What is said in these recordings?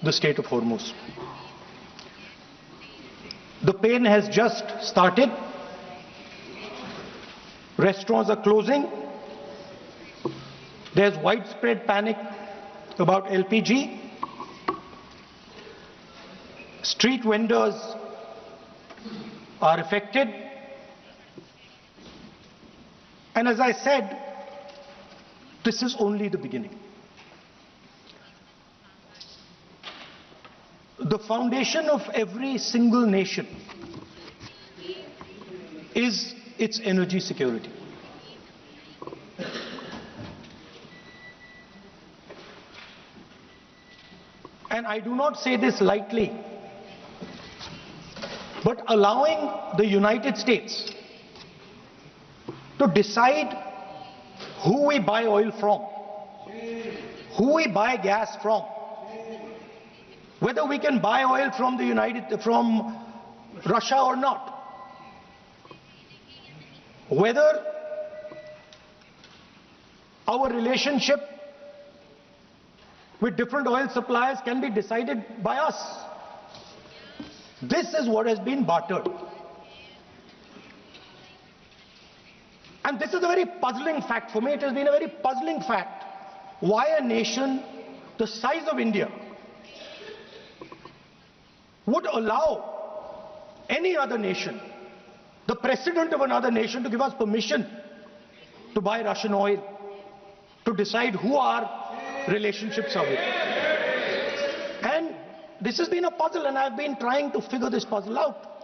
the Strait of Hormuz. The pain has just started. Restaurants are closing. There's widespread panic about LPG. Street vendors are affected. And as I said, this is only the beginning. The foundation of every single nation is its energy security. And I do not say this lightly, but allowing the United States to decide who we buy oil from, who we buy gas from, whether we can buy oil from from Russia or not, whether our relationship with different oil suppliers can be decided by us. This is what has been bartered. And this is a very puzzling fact for me. It has been a very puzzling fact why a nation the size of India would allow any other nation, the president of another nation, to give us permission to buy Russian oil, to decide who our relationships are with. And this has been a puzzle, and I've been trying to figure this puzzle out.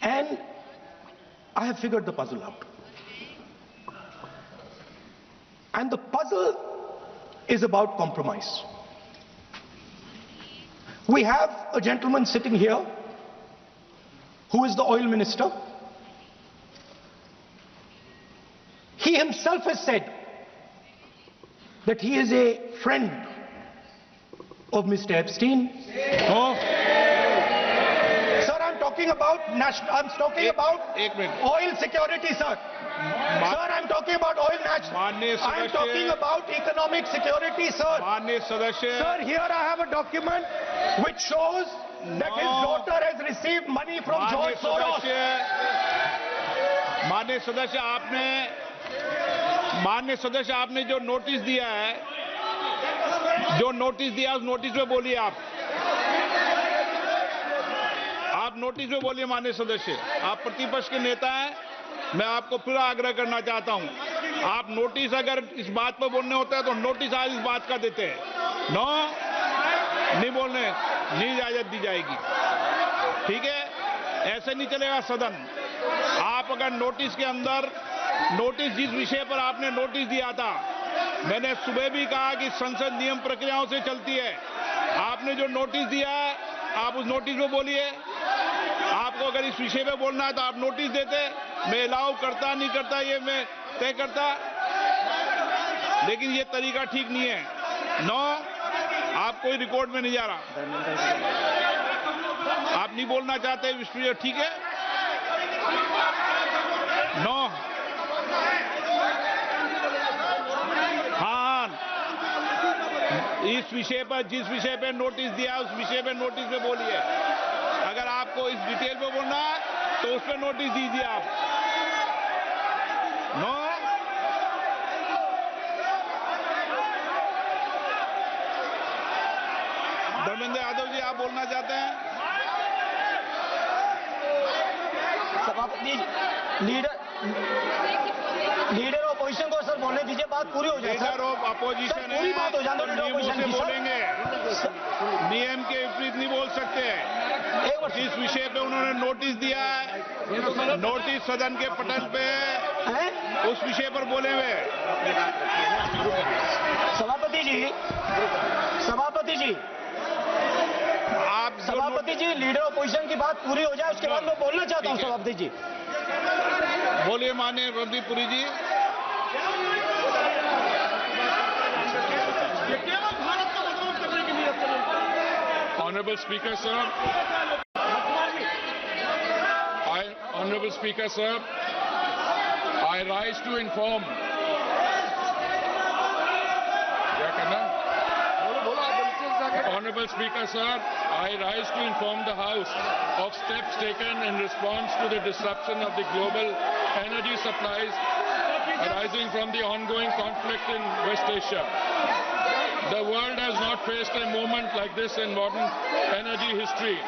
And I have figured the puzzle out. And the puzzle is about compromise. We have a gentleman sitting here who is the oil minister. He himself has said that he is a friend of Mr. Epstein. Oh. Sir, I'm talking about oil security, sir. Sir, I'm talking about oil I'm talking about economic security, sir. Sir, here I have a document which shows that his daughter has received money from George Soros. माननीय सदस्य आपने जो notice दिया है, उस notice में बोलिए आप नोटिस में बोलिए माननीय सदस्य। आप प्रतिपक्ष के नेता हैं, मैं आपको पूरा आग्रह करना चाहता हूं, आप नोटिस अगर इस बात पर बोलने होता है तो नोटिस आज इस बात का देते हैं। नो, नहीं बोलने, नहीं इजाजत दी जाएगी। ठीक है, ऐसे नहीं चलेगा सदन। आप अगर नोटिस के अंदर जिस विषय पर आपने नोटिस दिया था, मैंने सुबह भी कहा कि संसद नियम प्रक्रियाओं से चलती है। आपने जो नोटिस दिया है, आप उस नोटिस में बोलिए। आपको अगर इस विषय पे बोलना है तो आप नोटिस देते, मैं अलाउ करता नहीं करता ये मैं तय करता, लेकिन ये तरीका ठीक नहीं है। नो, आप कोई रिकॉर्ड में नहीं जा रहा, आप नहीं बोलना चाहते इस विषय, ठीक है? नो, हाँ, इस विषय पर जिस विषय पे नोटिस दिया उस विषय पे नोटिस में बोलिए। अगर आपको इस डिटेल पे बोलना है तो उस पर नोटिस दीजिए आप। नो, धर्मेंद्र यादव जी, आप बोलना चाहते हैं? सभापति, लीडर ऑपोजिशन को सर बोलने दीजिए, बात पूरी हो जाए। लीडर ऑफ अपोजिशन है, पूरी बात हो जाए तो नियमों से बोलेंगे, नियम के विपरीत नहीं बोल सकते। जिस विषय पे उन्होंने नोटिस दिया है, नोटिस सदन के पटल पे है, उस विषय पर बोले हुए। सभापति जी, लीडर ऑपोजिशन की बात पूरी हो जाए, उसके बाद मैं बोलना चाहता हूं। सभापति जी बोलिए, माननीय रणदीप पुरी जी। Honorable Speaker, sir. Honorable Speaker, sir, I rise to inform. क्या करना? Honorable Speaker, sir, I rise to inform the House of steps taken in response to the disruption of the global energy supplies arising from the ongoing conflict in West Asia. The world has not faced a moment like this in modern energy history.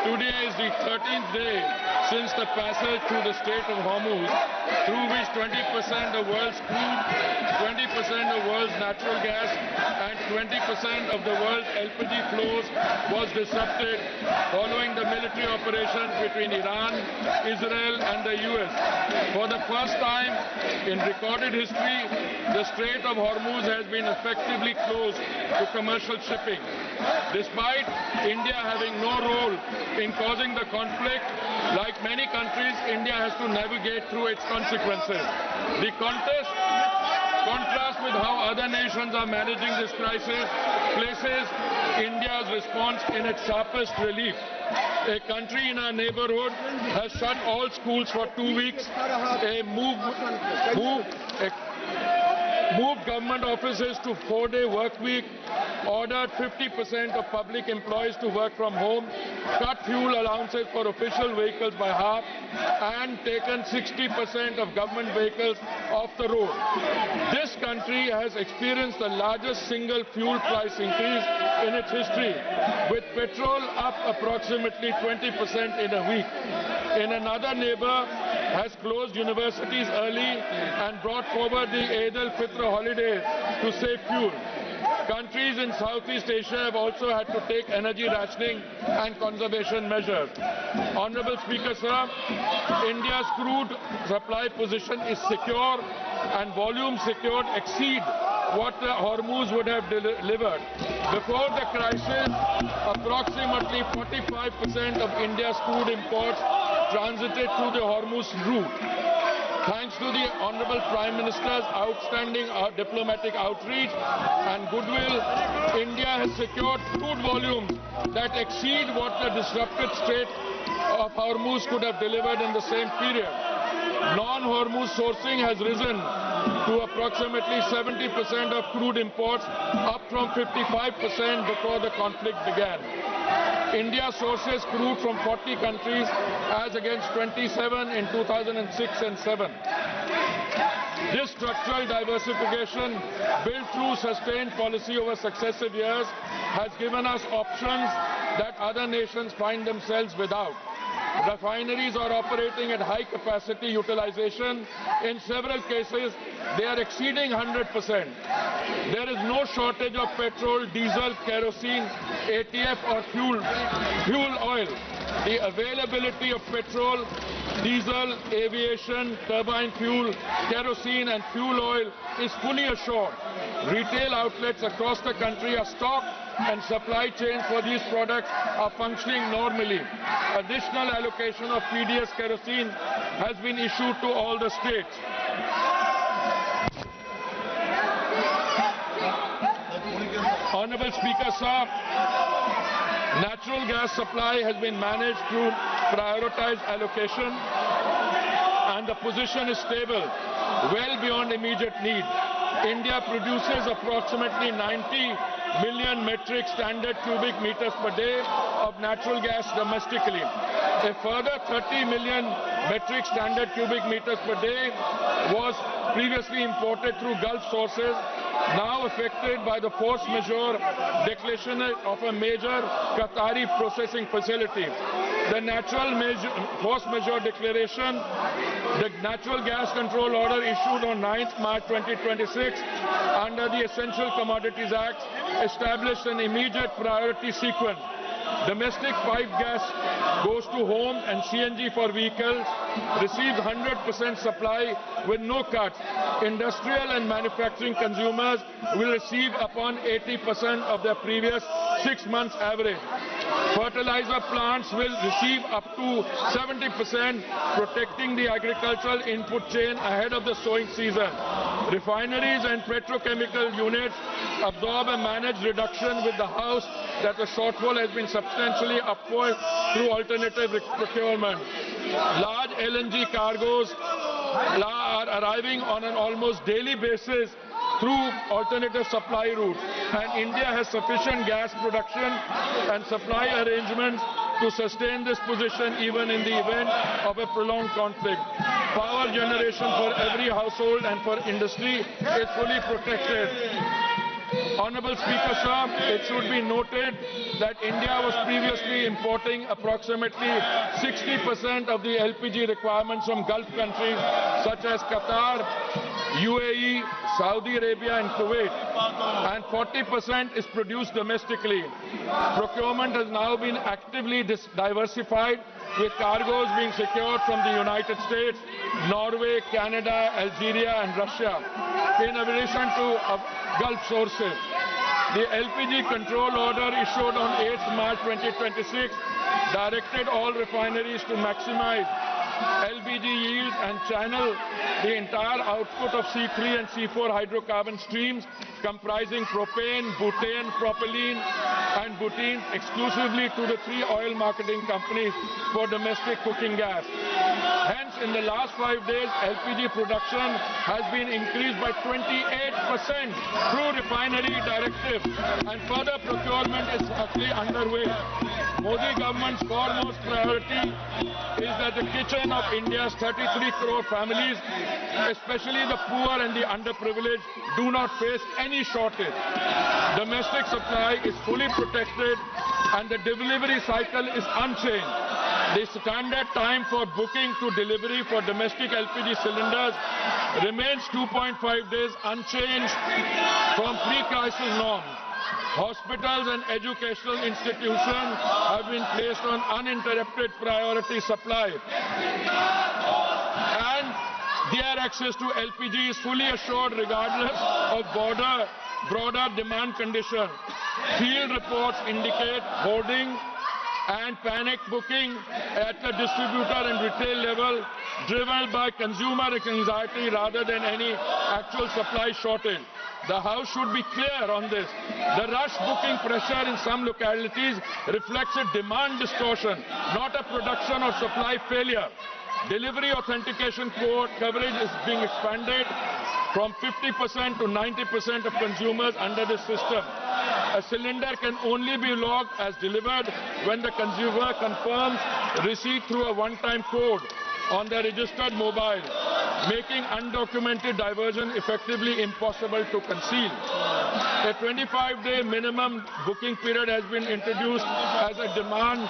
Today is the 13th day since the passage through the Strait of Hormuz, through which 20% of world's crude, 20% of world's natural gas, and 20% of the world's LPG flows was disrupted following the military operations between Iran, Israel, and the US. For the first time in recorded history, the Strait of Hormuz has been effectively closed to commercial shipping. Despite India having no role in causing the conflict, like many countries, India has to navigate through its consequences. The contrast with how other nations are managing this crisis places India's response in its sharpest relief. A country in our neighborhood has shut all schools for 2 weeks, moved government offices to 4-day work week, ordered 50% of public employees to work from home, cut fuel allowances for official vehicles by half, and taken 60% of government vehicles off the road. This country has experienced the largest single fuel price increase in its history, with petrol up approximately 20% in a week. In another neighbor, has closed universities early and brought forward the Eid al-Fitr holiday to save fuel. Countries in Southeast Asia have also had to take energy rationing and conservation measures. Honorable Speaker, sir, India's crude supply position is secure and volumes secured exceed what the Hormuz would have delivered. Before the crisis, approximately 45% of India's crude imports transited through the Hormuz route. Thanks to the Honorable Prime Minister's outstanding diplomatic outreach and goodwill, India has secured crude volumes that exceed what the disrupted Strait of Hormuz could have delivered in the same period. Non-Hormuz sourcing has risen to approximately 70% of crude imports, up from 55% before the conflict began. India sources crude from 40 countries as against 27 in 2006 and 7. This structural diversification, built through sustained policy over successive years, has given us options that other nations find themselves without. Refineries are operating at high capacity utilization. In several cases, they are exceeding 100%. There is no shortage of petrol, diesel, kerosene, ATF or fuel oil. The availability of petrol, diesel, aviation, turbine fuel, kerosene and fuel oil is fully assured. Retail outlets across the country are stocked and supply chains for these products are functioning normally. Additional allocation of PDS kerosene has been issued to all the states. Honorable Speaker, sir, natural gas supply has been managed through prioritized allocation and the position is stable, well beyond immediate need. India produces approximately 90 million metric standard cubic meters per day of natural gas domestically. A further 30 million metric standard cubic meters per day was previously imported through Gulf sources, now affected by the force majeure declaration of a major Qatari processing facility. The force majeure declaration, the Natural Gas Control Order issued on 9th March 2026 under the Essential Commodities Act established an immediate priority sequence. Domestic pipe gas goes to home and CNG for vehicles receives 100% supply with no cuts. Industrial and manufacturing consumers will receive upon 80% of their previous 6 months average. Fertilizer plants will receive up to 70%, protecting the agricultural input chain ahead of the sowing season. Refineries and petrochemical units absorb a managed reduction with the House that the shortfall has been substantially upward through alternative procurement. Large LNG cargoes are arriving on an almost daily basis through alternative supply routes. and India has sufficient gas production and supply arrangements to sustain this position even in the event of a prolonged conflict. Power generation for every household and for industry is fully protected. Honorable Speaker, sir, it should be noted that India was previously importing approximately 60% of the LPG requirements from Gulf countries such as Qatar, UAE, Saudi Arabia and Kuwait, and 40% is produced domestically. Procurement has now been actively diversified, with cargoes being secured from the United States, Norway, Canada, Algeria and Russia, in addition to Gulf sources. The LPG control order issued on 8th March 2026 directed all refineries to maximize LPG yields and channel the entire output of C3 and C4 hydrocarbon streams comprising propane, butane, propylene and butene exclusively to the 3 oil marketing companies for domestic cooking gas. Hence, in the last 5 days, LPG production has been increased by 28% through refinery directive, and further procurement is actually underway. Modi government's foremost priority is that the kitchen of India's 33 crore families, especially the poor and the underprivileged, do not face any shortage. Domestic supply is fully protected and the delivery cycle is unchanged. The standard time for booking to delivery for domestic LPG cylinders remains 2.5 days, unchanged from pre-crisis norms. Hospitals and educational institutions have been placed on uninterrupted priority supply, and their access to LPG is fully assured regardless of broader demand conditions. Field reports indicate hoarding and panic booking at the distributor and retail level, driven by consumer anxiety rather than any actual supply shortage. The House should be clear on this. The rush booking pressure in some localities reflects a demand distortion, not a production or supply failure. Delivery authentication code coverage is being expanded from 50% to 90% of consumers under this system. A cylinder can only be logged as delivered when the consumer confirms receipt through a one-time code on their registered mobile, making undocumented diversion effectively impossible to conceal. A 25-day minimum booking period has been introduced as a demand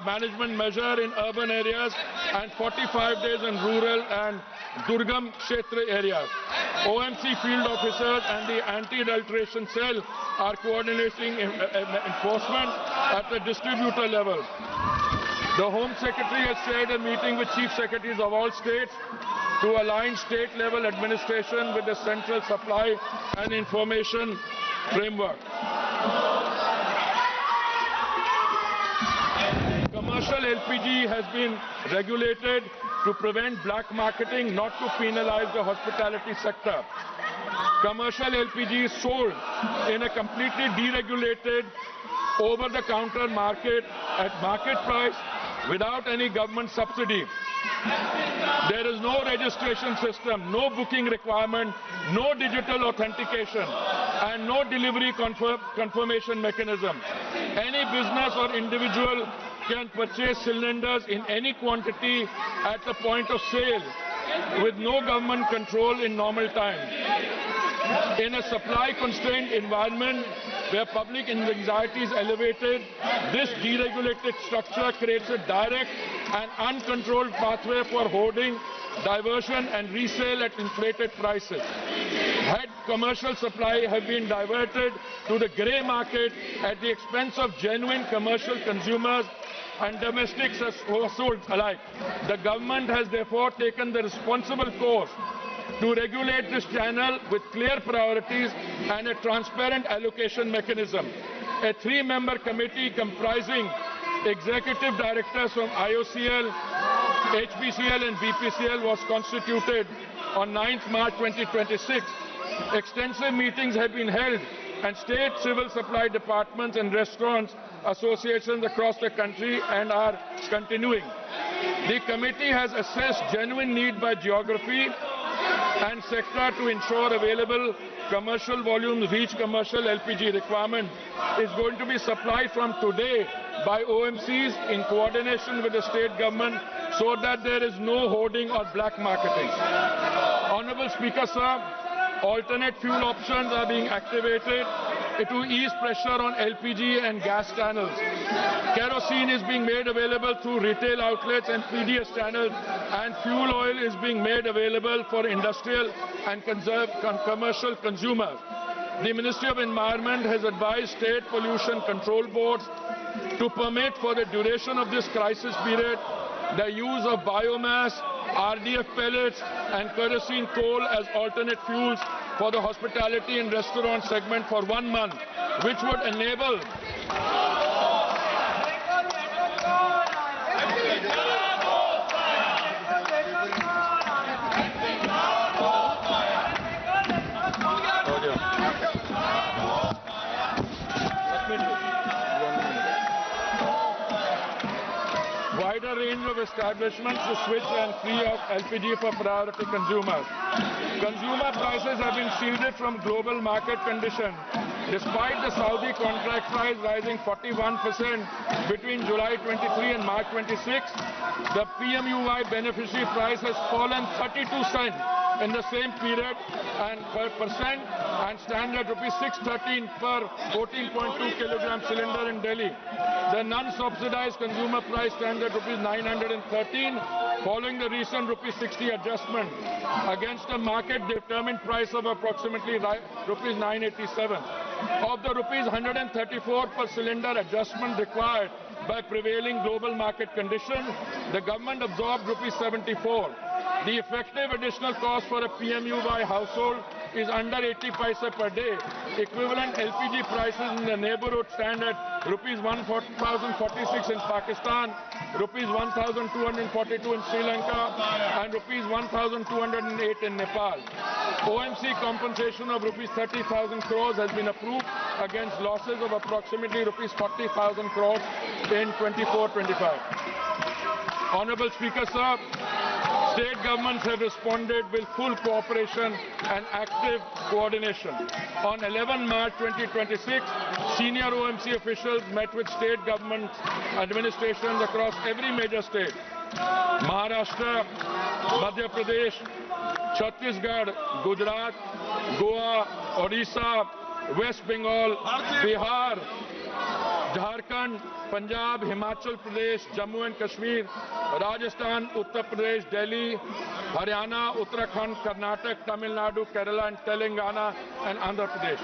management measure in urban areas and 45 days in rural and Durgam Kshetra areas. OMC field officers and the anti-adulteration cell are coordinating enforcement at the distributor level. The Home Secretary has chaired a meeting with Chief Secretaries of all states to align state-level administration with the central supply and information framework. Commercial LPG has been regulated to prevent black marketing, not to penalize the hospitality sector. Commercial LPG is sold in a completely deregulated, over-the-counter market at market price without any government subsidy. There is no registration system, no booking requirement, no digital authentication, and no delivery confirmation mechanism. Any business or individual can purchase cylinders in any quantity at the point of sale with no government control in normal times. In a supply-constrained environment where public anxiety is elevated, this deregulated structure creates a direct and uncontrolled pathway for hoarding, diversion and resale at inflated prices. Had commercial supply have been diverted to the grey market at the expense of genuine commercial consumers and domestic households alike. The government has therefore taken the responsible course to regulate this channel with clear priorities and a transparent allocation mechanism. A 3-member committee comprising executive directors from IOCL, HPCL and BPCL was constituted on 9th March 2026. Extensive meetings have been held and state civil supply departments and restaurants associations across the country and are continuing. The committee has assessed genuine need by geography, and sector to ensure available commercial volumes reach commercial LPG requirement is going to be supplied from today by OMCs in coordination with the state government so that there is no hoarding or black marketing. Honorable Speaker, sir, alternate fuel options are being activated to ease pressure on LPG and gas channels. Kerosene is being made available through retail outlets and PDS channels, and fuel oil is being made available for industrial and commercial consumers. The Ministry of Environment has advised state pollution control boards to permit for the duration of this crisis period the use of biomass, RDF pellets and kerosene coal as alternate fuels for the hospitality and restaurant segment for 1 month, which would enable wider range of establishments to switch and free up LPG for priority consumers. Consumer prices have been shielded from global market conditions. Despite the Saudi contract price rising 41% between July 23 and March 26, the PMUY beneficiary price has fallen 32 cents in the same period and percent and stands at rupees 613 per 14.2 kilogram cylinder in Delhi. The non-subsidized consumer price stands at rupees 913 following the recent rupees 60 adjustment against a market-determined price of approximately rupees 987. Of the rupees 134 per cylinder adjustment required by prevailing global market conditions, the government absorbed rupees 74. The effective additional cost for a PMUY household is under 80 paisa per day. Equivalent LPG prices in the neighborhood stand at rupees 1,046 in Pakistan, rupees 1,242 in Sri Lanka, and rupees 1,208 in Nepal. OMC compensation of rupees 30,000 crores has been approved against losses of approximately rupees 40,000 crores in 24-25. Honorable Speaker, sir, state governments have responded with full cooperation and active coordination. On 11 March 2026, senior OMC officials met with state government administrations across every major state: Maharashtra, Madhya Pradesh, Chhattisgarh, Gujarat, Goa, Odisha, West Bengal, Bihar, Jharkhand, Punjab, Himachal Pradesh, Jammu and Kashmir, Rajasthan, Uttar Pradesh, Delhi, Haryana, Uttarakhand, Karnataka, Tamil Nadu, Kerala and Telangana and Andhra Pradesh.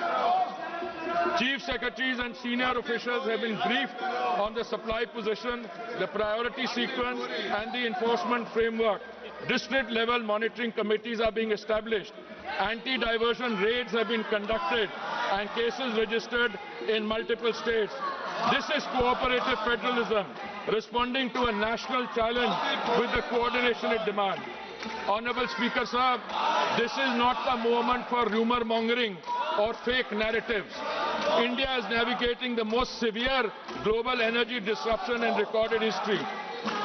Chief Secretaries and senior officials have been briefed on the supply position, the priority sequence and the enforcement framework. District-level monitoring committees are being established. Anti-diversion raids have been conducted and cases registered in multiple states. This is cooperative federalism, responding to a national challenge with the coordination it demands. Honorable Speaker, sir, this is not a moment for rumor mongering or fake narratives. India is navigating the most severe global energy disruption in recorded history.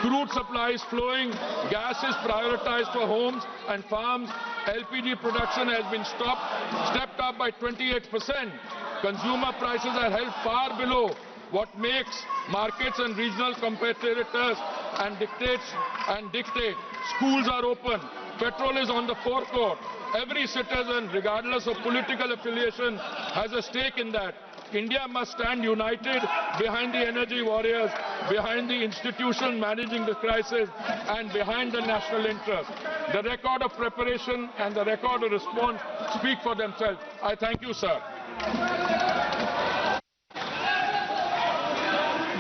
Crude supply is flowing, gas is prioritized for homes and farms, LPG production has been stepped up by 28%. Consumer prices are held far below what makes markets and regional competitors and dictate. Schools are open. Petrol is on the forecourt. Every citizen, regardless of political affiliation, has a stake in that. India must stand united behind the energy warriors, behind the institution managing the crisis, and behind the national interest. The record of preparation and the record of response speak for themselves. I thank you, sir.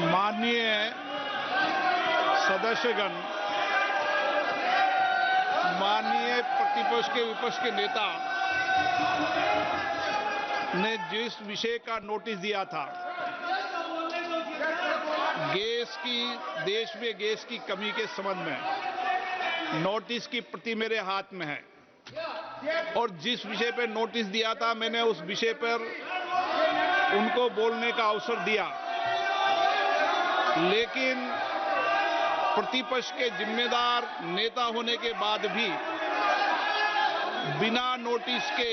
माननीय सदस्यगण, माननीय प्रतिपक्ष के विपक्ष के नेता ने जिस विषय का नोटिस दिया था, देश में गैस की कमी के संबंध में नोटिस की प्रति मेरे हाथ में है और जिस विषय पर नोटिस दिया था मैंने उस विषय पर उनको बोलने का अवसर दिया, लेकिन प्रतिपक्ष के जिम्मेदार नेता होने के बाद भी बिना नोटिस के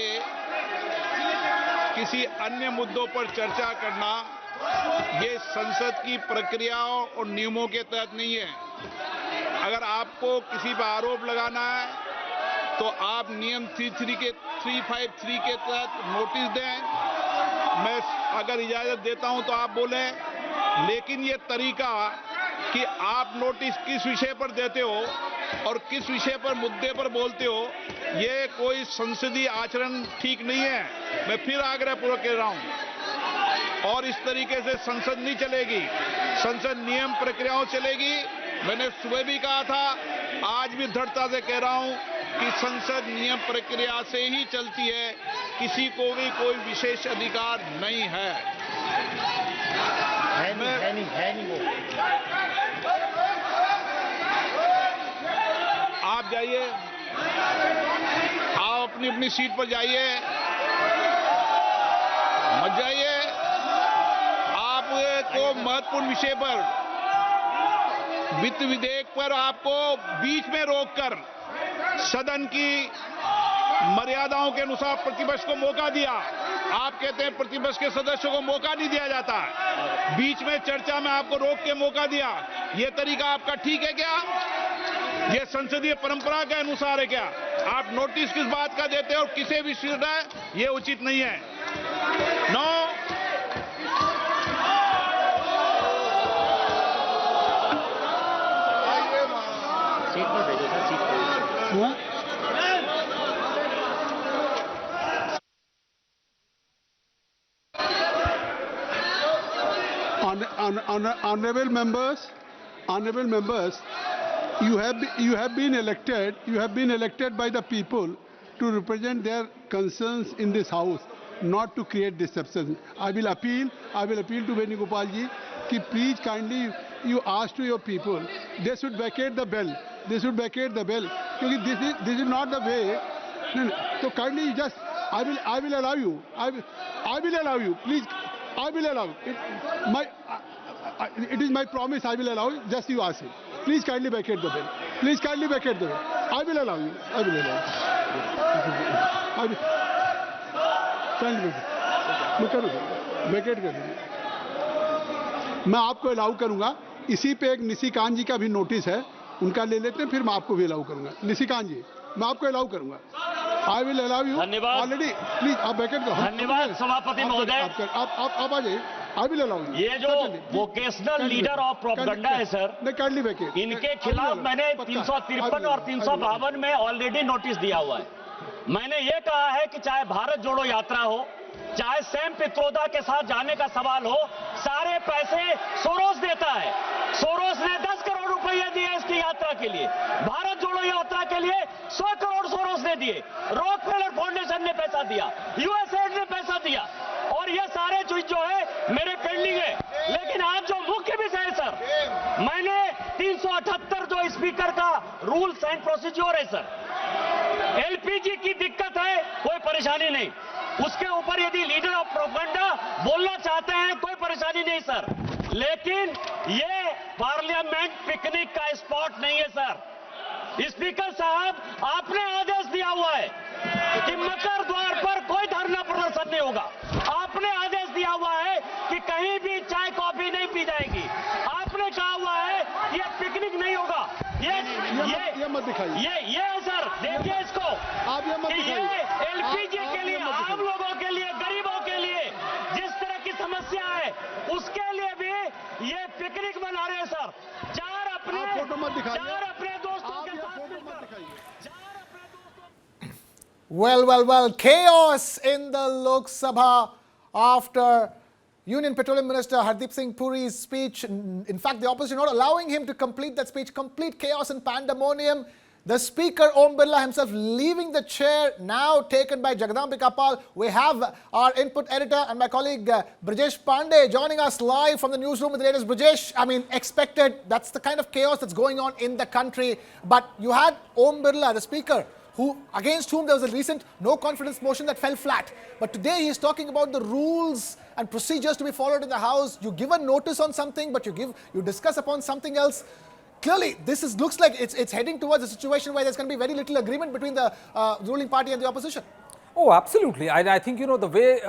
किसी अन्य मुद्दों पर चर्चा करना ये संसद की प्रक्रियाओं और नियमों के तहत नहीं है। अगर आपको किसी पर आरोप लगाना है तो आप नियम 353 के तहत नोटिस दें। मैं अगर इजाजत देता हूं तो आप बोलें, लेकिन ये तरीका कि आप नोटिस किस विषय पर देते हो और किस विषय पर मुद्दे पर बोलते हो, ये कोई संसदीय आचरण ठीक नहीं है। मैं फिर आग्रहपूर्वक कह रहा हूं, और इस तरीके से संसद नहीं चलेगी। संसद नियम प्रक्रियाओं चलेगी। मैंने सुबह भी कहा था, आज भी दृढ़ता से कह रहा हूं कि संसद नियम प्रक्रिया से ही चलती है, किसी को भी कोई विशेष अधिकार नहीं है। नहीं वो। आप जाइए, आप अपनी अपनी सीट पर जाइए, मत जाइए। आपको महत्वपूर्ण विषय पर, वित्त विधेयक पर आपको बीच में रोककर सदन की मर्यादाओं के अनुसार प्रतिपक्ष को मौका दिया। आप कहते हैं प्रतिपक्ष के सदस्यों को मौका नहीं दिया जाता। बीच में चर्चा में आपको रोक के मौका दिया। यह तरीका आपका ठीक है क्या? यह संसदीय परंपरा के अनुसार है क्या? आप नोटिस किस बात का देते हो और किसे भी है, यह उचित नहीं है। नो। सीट पर भेजो सर, सीट पर। Honorable members, you have been elected by the people to represent their concerns in this house, not to create disruption. I will appeal to Venugopal ji कि please kindly you ask to your people, they should vacate the bell. क्योंकि this is not the way. So kindly just I will allow you. I will allow you. Please, I will allow. It is my promise. I will allow. Just you ask him. Please kindly vacate the bell. I will allow you. Vacate कर दीजिए। मैं आपको allow करूंगा। इसी पे एक निशिकांत जी का भी नोटिस है, उनका ले लेते हैं, फिर मैं आपको भी अलाउ करूंगा। निशिकांत जी, मैं आपको अलाउ करूंगा। I will allow you already. Please आप बैकेट करो। धन्यवाद सभापति महोदय। आप आ जाइए। I will allow you. ये जो वोकेशनल लीडर ऑफ प्रोपेगेंडा है सर, काइंडली बैकेट, इनके खिलाफ मैंने 353 और 352 में ऑलरेडी नोटिस दिया हुआ है। मैंने ये कहा है कि चाहे भारत जोड़ो यात्रा हो, चाहे सैम पित्रोदा के साथ जाने का सवाल हो, सारे पैसे सोरोस देता है। सोरोस ने 10 करोड़ रुपए दिए इसकी यात्रा के लिए। भारत जोड़ो यात्रा के लिए 100 करोड़ सोरोस ने दिए। रॉकफेलर फाउंडेशन ने पैसा दिया, यूएसएड ने पैसा दिया, और ये सारे चीज जो है मेरे पेंडिंग है। लेकिन आज जो मुख्य विषय है सर, मैंने 378 जो स्पीकर का रूल्स एंड प्रोसीजर है सर, एलपीजी की दिक्कत है, कोई परेशानी नहीं। उसके ऊपर यदि लीडर ऑफ प्रोपेगेंडा बोलना चाहते हैं, कोई परेशानी नहीं सर। लेकिन ये पार्लियामेंट पिकनिक का स्पॉट नहीं है सर। स्पीकर साहब, आपने आदेश दिया हुआ है कि मकर द्वार पर कोई धरना प्रदर्शन नहीं होगा। आपने आदेश दिया हुआ है कि कहीं भी चाय कॉफी नहीं पी जाएगी। आपने कहा हुआ है कि ये पिकनिक नहीं होगा। ये मत दिखाइए। ये है सर, देखिए इसको। आप ये मत दिखाइए। एलपीजी के लिए, आम लोगों के लिए, गरीबों के लिए जिस तरह की समस्या है, उसके लिए भी ये पिकनिक मना रहे हैं सर। चार अपने दोस्तों के साथ मिलकर। Well, chaos in the Lok Sabha after Union Petroleum Minister Hardeep Singh Puri's speech. In fact, the opposition not allowing him to complete that speech. Complete chaos and pandemonium. The Speaker Om Birla himself leaving the chair, now taken by Jagdambika Pal. We have our input editor and my colleague Brajesh Pandey joining us live from the newsroom with the latest. Brajesh, I mean, expected. That's the kind of chaos that's going on in the country. But you had Om Birla, the Speaker, against whom there was a recent no confidence motion that fell flat. But today he is talking about the rules and procedures to be followed in the House. You give a notice on something, but you discuss upon something else. clearly looks like it's heading towards a situation where there's going to be very little agreement between the ruling party and the opposition. Oh, absolutely. I think, the way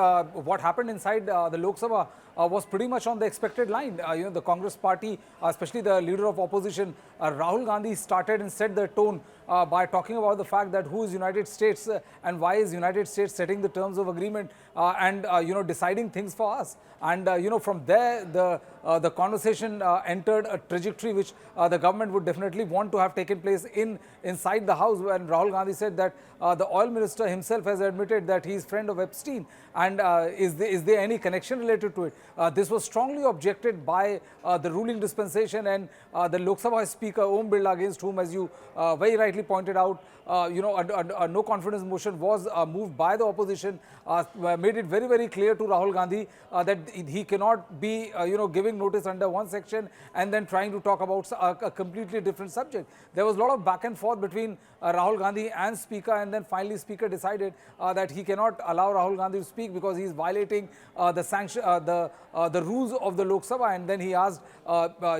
what happened inside the Lok Sabha was pretty much on the expected line. The Congress party, especially the leader of opposition, Rahul Gandhi, started and set the tone by talking about the fact that who is United States and why is United States setting the terms of agreement and, deciding things for us. And, from there, the conversation entered a trajectory which the government would definitely want to have taken place inside the house, when Rahul Gandhi said that the oil minister himself has admitted that he is friend of Epstein, and is there any connection related to it? This was strongly objected by the ruling dispensation and the Lok Sabha Speaker Om Birla, against whom, as you very rightly pointed out, a no confidence motion was moved by the opposition, made it very, very clear to Rahul Gandhi that he cannot be, giving notice under one section and then trying to talk about a completely different subject. There was a lot of back and forth between Rahul Gandhi and Speaker, and then finally Speaker decided that he cannot allow Rahul Gandhi to speak because he is violating the rules of the Lok Sabha, and then he asked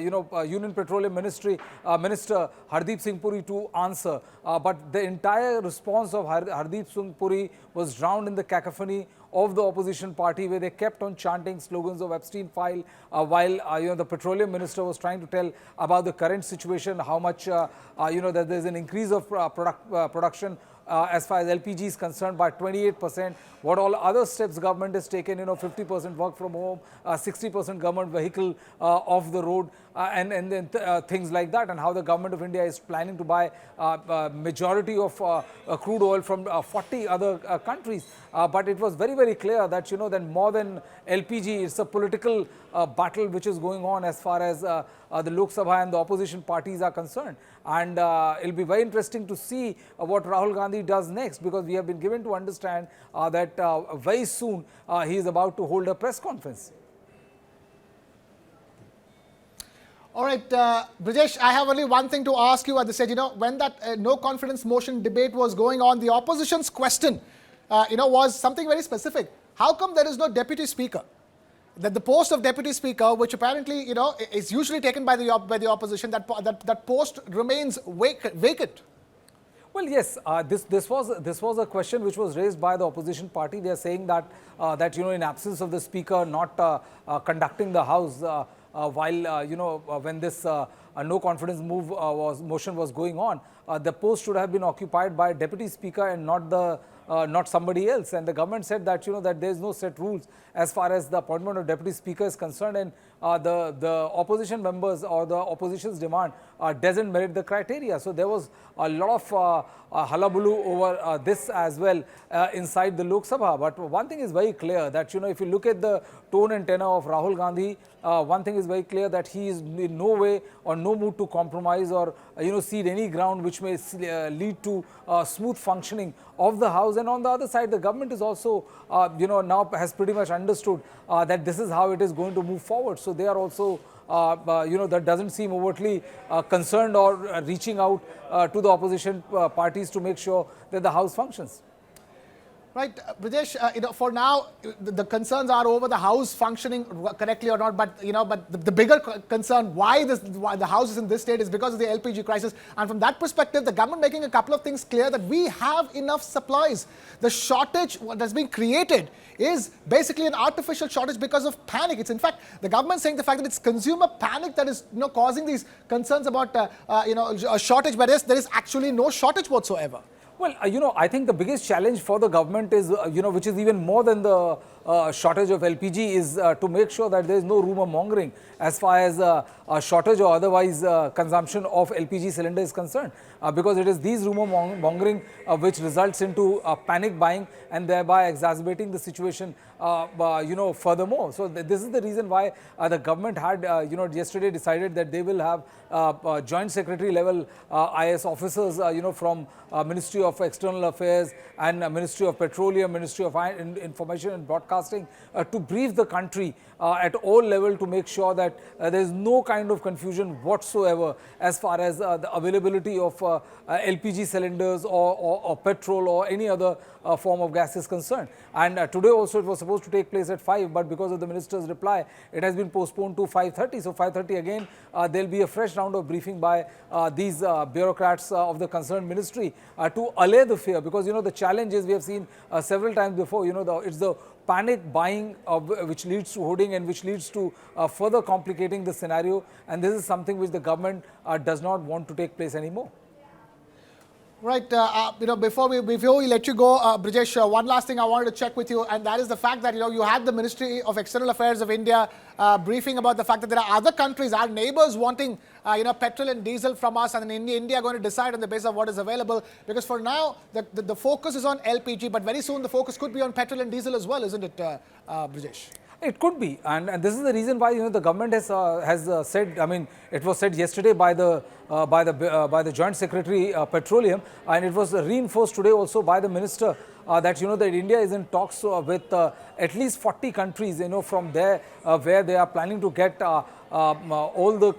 Union Petroleum Minister Hardeep Singh Puri to answer, but the entire response of Hardeep Singh Puri was drowned in the cacophony of the opposition party, where they kept on chanting slogans of Epstein file, while the petroleum minister was trying to tell about the current situation, how much that there is an increase of production as far as LPG is concerned by 28%. What all other steps government has taken, 50% work from home, 60% government vehicle off the road, and then things like that, and how the government of India is planning to buy majority of crude oil from 40 other countries. But it was very, very clear that, that more than LPG, it's a political battle which is going on as far as the Lok Sabha and the opposition parties are concerned. And it'll be very interesting to see what Rahul Gandhi does next, because we have been given to understand that very soon he is about to hold a press conference. All right, Brijesh, I have only one thing to ask you at this stage. When that no confidence motion debate was going on, the opposition's question, was something very specific. How come there is no deputy speaker? That the post of deputy speaker, which apparently, is usually taken by the opposition, that post remains vacant. Well, yes, this was a question which was raised by the opposition party. They are saying that in absence of the speaker not conducting the house while when this no confidence motion was going on, the post should have been occupied by a deputy speaker and not somebody else. And the government said that that there is no set rules as far as the appointment of deputy speaker is concerned, and the opposition members or the opposition's demand doesn't merit the criteria. So there was a lot of hullabaloo over this as well inside the Lok Sabha. But one thing is very clear, that if you look at the tone and tenor of Rahul Gandhi, one thing is very clear, that he is in no way or no mood to compromise or cede any ground which may lead to smooth functioning of the house. And on the other side, the government is also now has pretty much understood that this is how it is going to move forward. So they are also that doesn't seem overtly concerned or reaching out to the opposition parties to make sure that the house functions. Right, Brijesh, for now, the concerns are over the house functioning correctly or not, but the bigger concern why the house is in this state is because of the LPG crisis. And from that perspective, the government making a couple of things clear, that we have enough supplies. The shortage that's being created is basically an artificial shortage because of panic. It's in fact the government saying the fact that it's consumer panic that is causing these concerns about a shortage, whereas there is actually no shortage whatsoever. Well, I think the biggest challenge for the government is, which is even more than the shortage of LPG, is to make sure that there is no rumor mongering as far as a shortage or otherwise consumption of LPG cylinder is concerned. Because it is these rumor mongering which results into panic buying and thereby exacerbating the situation, furthermore. So this is the reason why the government had, yesterday decided that they will have joint secretary level IS officers, from Ministry of External Affairs and Ministry of Petroleum, Ministry of Information and Broadcasting to brief the country at all level to make sure that there is no kind of confusion whatsoever as far as the availability of LPG cylinders or petrol or any other form of gas is concerned. And today also it was supposed to take place at 5, but because of the minister's reply, it has been postponed to 5:30. So 5:30 again, there will be a fresh round of briefing by these bureaucrats of the concerned ministry to allay the fear, because the challenge is, we have seen several times before, it's the panic buying which leads to hoarding and which leads to further complicating the scenario, and this is something which the government does not want to take place anymore. Right, before we let you go, Brijesh, one last thing I wanted to check with you, and that is the fact that, you had the Ministry of External Affairs of India briefing about the fact that there are other countries, our neighbors, wanting, petrol and diesel from us, and in India going to decide on the basis of what is available, because for now, the focus is on LPG, but very soon the focus could be on petrol and diesel as well, isn't it, Brijesh? It could be, and this is the reason why the government has said. I mean, it was said yesterday by the Joint Secretary Petroleum, and it was reinforced today also by the minister that that India is in talks with at least 40 countries, from there where they are planning to get all the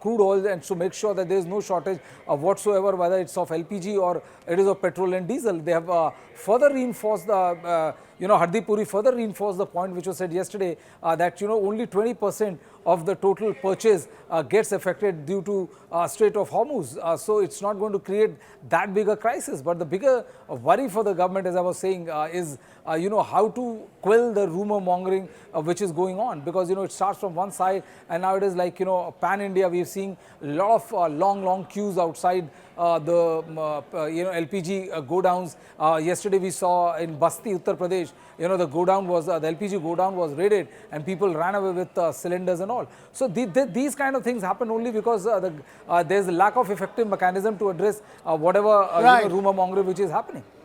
crude oil, and to make sure that there is no shortage of whatsoever, whether it's of LPG or it is of petrol and diesel. They have further reinforced the Hardeep Puri further reinforced the point which was said yesterday that only 20% of the total purchase gets affected due to Strait of Hormuz. So it's not going to create that big a crisis. But the bigger worry for the government, as I was saying, is how to quell the rumor mongering which is going on, because it starts from one side, and now it is like pan India. We're seeing a lot of long queues outside the LPG go downs. Yesterday we saw in Basti, Uttar Pradesh, the go down was the LPG go down was raided, and people ran away with cylinders and all. So these kind of things happen only because there's a lack of effective mechanism to address whatever rumor mongering which is happening.